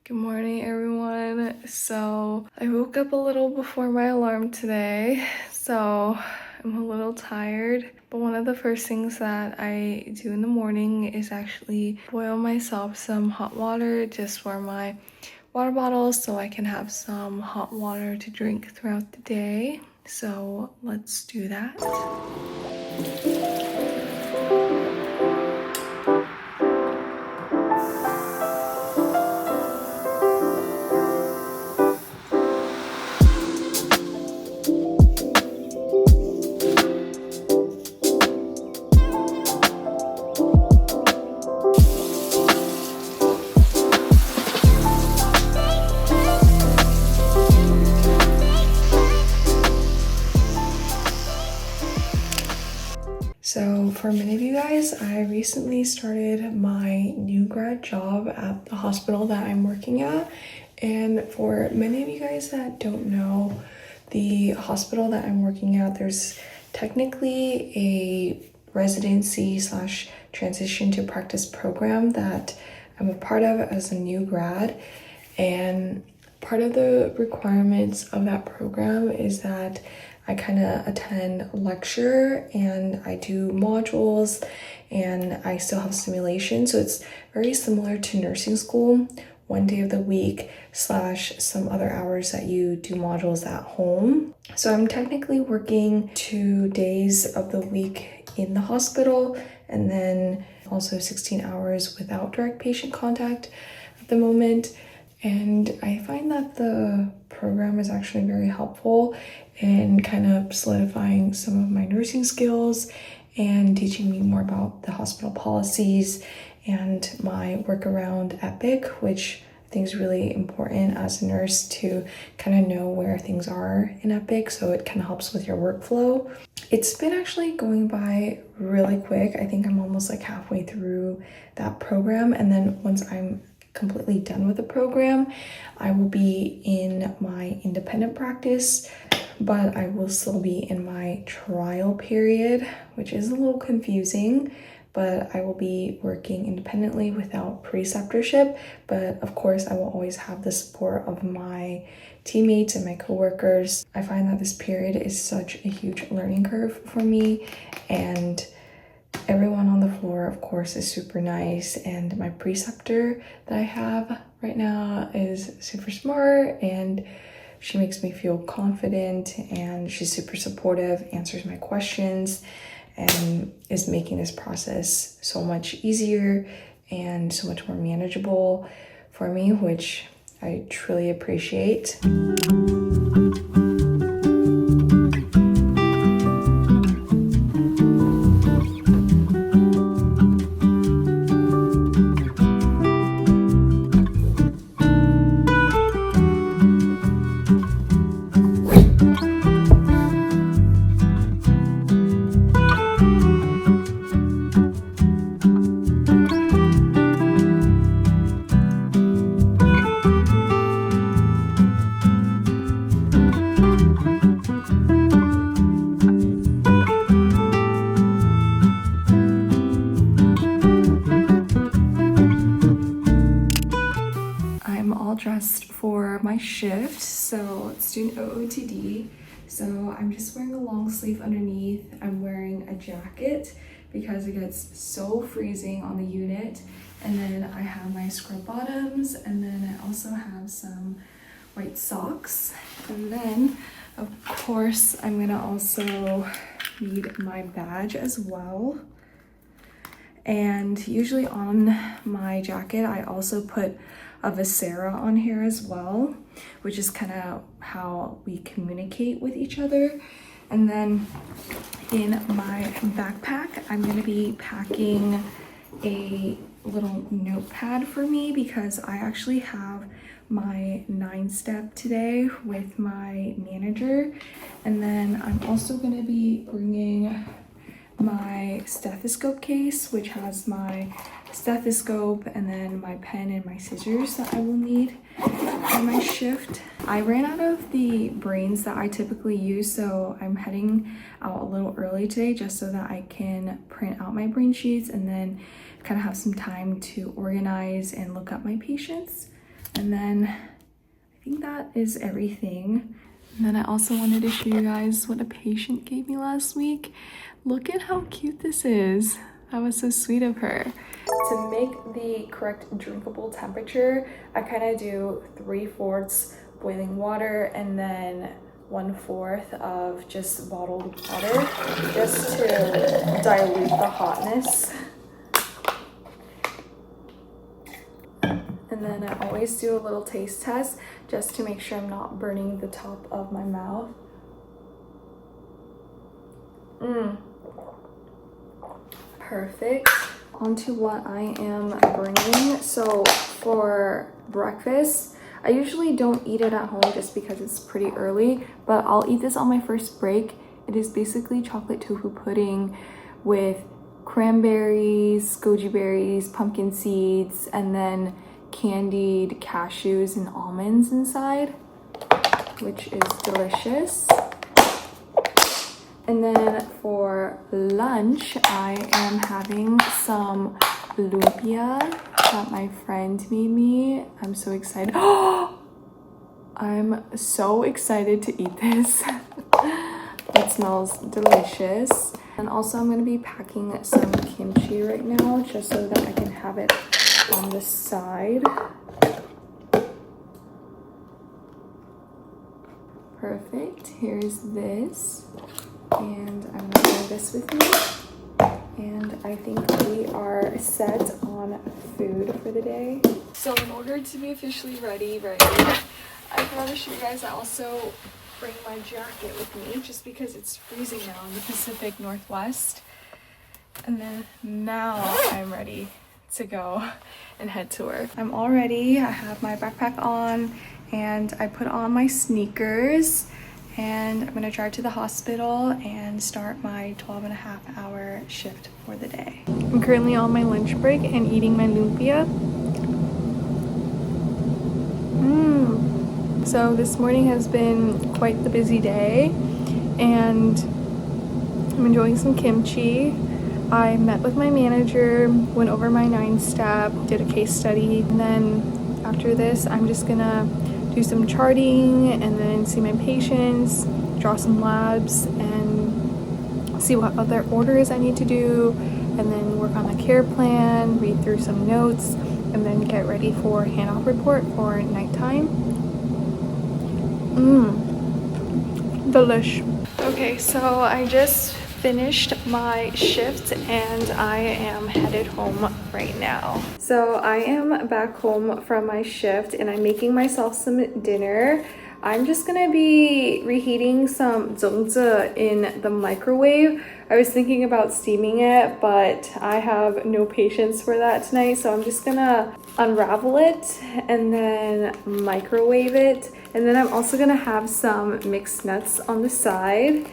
Good morning, everyone. So I woke up a little before my alarm today, so I'm a little tired. But one of the first things that I do in the morning is actually boil myself some hot water just for my water bottle so I can have some hot water to drink throughout the day. So let's do that. So for many of you guys, I recently started my new grad job at the hospital that I'm working at. And for many of you guys that don't know, the hospital that I'm working at, there's technically a residency slash transition to practice program that I'm a part of as a new grad. And part of the requirements of that program is that I kind of attend lecture and I do modules and I still have simulation. So it's very similar to nursing school, one day of the week slash some other hours that you do modules at home. So I'm technically working 2 days of the week in the hospital and then also 16 hours without direct patient contact at the moment. And I find that the program is actually very helpful in kind of solidifying some of my nursing skills and teaching me more about the hospital policies and my work around Epic, which I think is really important as a nurse to kind of know where things are in Epic, so it kind of helps with your workflow. It's been actually going by really quick. I think I'm almost like halfway through that program, and then once I'm completely done with the program, I will be in my independent practice, but I will still be in my trial period, which is a little confusing, but I will be working independently without preceptorship. But of course, I will always have the support of my teammates and my coworkers. I find that this period is such a huge learning curve for me, and everyone on the floor, of course, is super nice, and my preceptor that I have right now is super smart, and she makes me feel confident, and she's super supportive, answers my questions, and is making this process so much easier and so much more manageable for me, which I truly appreciate. Dressed for my shift, so it's doing OOTD. So I'm just wearing a long sleeve underneath. I'm wearing a jacket because it gets so freezing on the unit, and then I have my scrub bottoms, and then I also have some white socks, and then of course I'm gonna also need my badge as well. And usually on my jacket I also put a Visera on here as well, which is kind of how we communicate with each other. And then in my backpack, I'm going to be packing a little notepad for me because I actually have my 9-step today with my manager. And then I'm also going to be bringing my stethoscope case, which has my stethoscope and then my pen and my scissors that I will need for my shift. I ran out of the brains that I typically use, so I'm heading out a little early today just so that I can print out my brain sheets and then kind of have some time to organize and look up my patients. And then I think that is everything. And then I also wanted to show you guys what a patient gave me last week. Look at how cute this is. That was so sweet of her. To make the correct drinkable temperature, I kind of do 3/4 boiling water and then 1/4 of just bottled water, just to dilute the hotness. And then I always do a little taste test just to make sure I'm not burning the top of my mouth. Perfect. Onto what I am bringing. So for breakfast, I usually don't eat it at home just because it's pretty early, but I'll eat this on my first break. It is basically chocolate tofu pudding with cranberries, goji berries, pumpkin seeds, and then candied cashews and almonds inside, which is delicious. And then for lunch, I am having some lumpia that my friend made me. I'm so excited. I'm so excited to eat this. It smells delicious. And also I'm going to be packing some kimchi right now just so that I can have it on the side. Perfect. Here's this. And I'm gonna bring this with me. And I think we are set on food for the day. So in order to be officially ready, I forgot to show you guys I also bring my jacket with me just because it's freezing now in the Pacific Northwest. And then now I'm ready to go and head to work. I'm all ready. I have my backpack on and I put on my sneakers. And I'm gonna drive to the hospital and start my 12.5-hour shift for the day. I'm currently on my lunch break and eating my lumpia. So this morning has been quite the busy day and I'm enjoying some kimchi. I met with my manager, went over my 9-step, did a case study, and then after this I'm just gonna do some charting and then see my patients, draw some labs and see what other orders I need to do, and then work on the care plan, read through some notes, and then get ready for handoff report for nighttime. Delish. Okay, so I just finished my shift and I am headed home right now. So I am back home from my shift and I'm making myself some dinner. I'm just gonna be reheating some zongzi in the microwave. I was thinking about steaming it, but I have no patience for that tonight, so I'm just gonna unravel it and then microwave it. And then I'm also gonna have some mixed nuts on the side.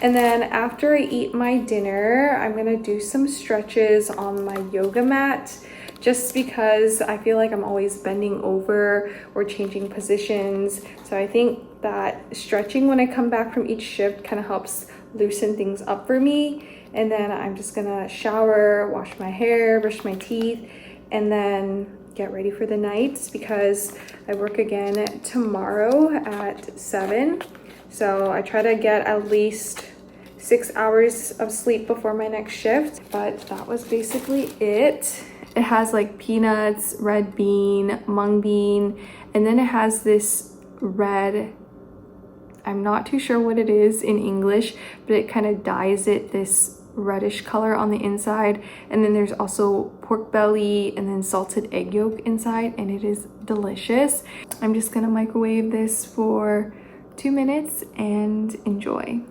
And then after I eat my dinner, I'm gonna do some stretches on my yoga mat just because I feel like I'm always bending over or changing positions. So I think that stretching when I come back from each shift kind of helps loosen things up for me. And then I'm just gonna shower, wash my hair, brush my teeth, and then get ready for the night because I work again tomorrow at 7. So I try to get at least 6 hours of sleep before my next shift, but that was basically it. It has like peanuts, red bean, mung bean, and then it has this red, I'm not too sure what it is in English, but it kind of dyes it this reddish color on the inside. And then there's also pork belly and then salted egg yolk inside, and it is delicious. I'm just gonna microwave this for 2 minutes and enjoy.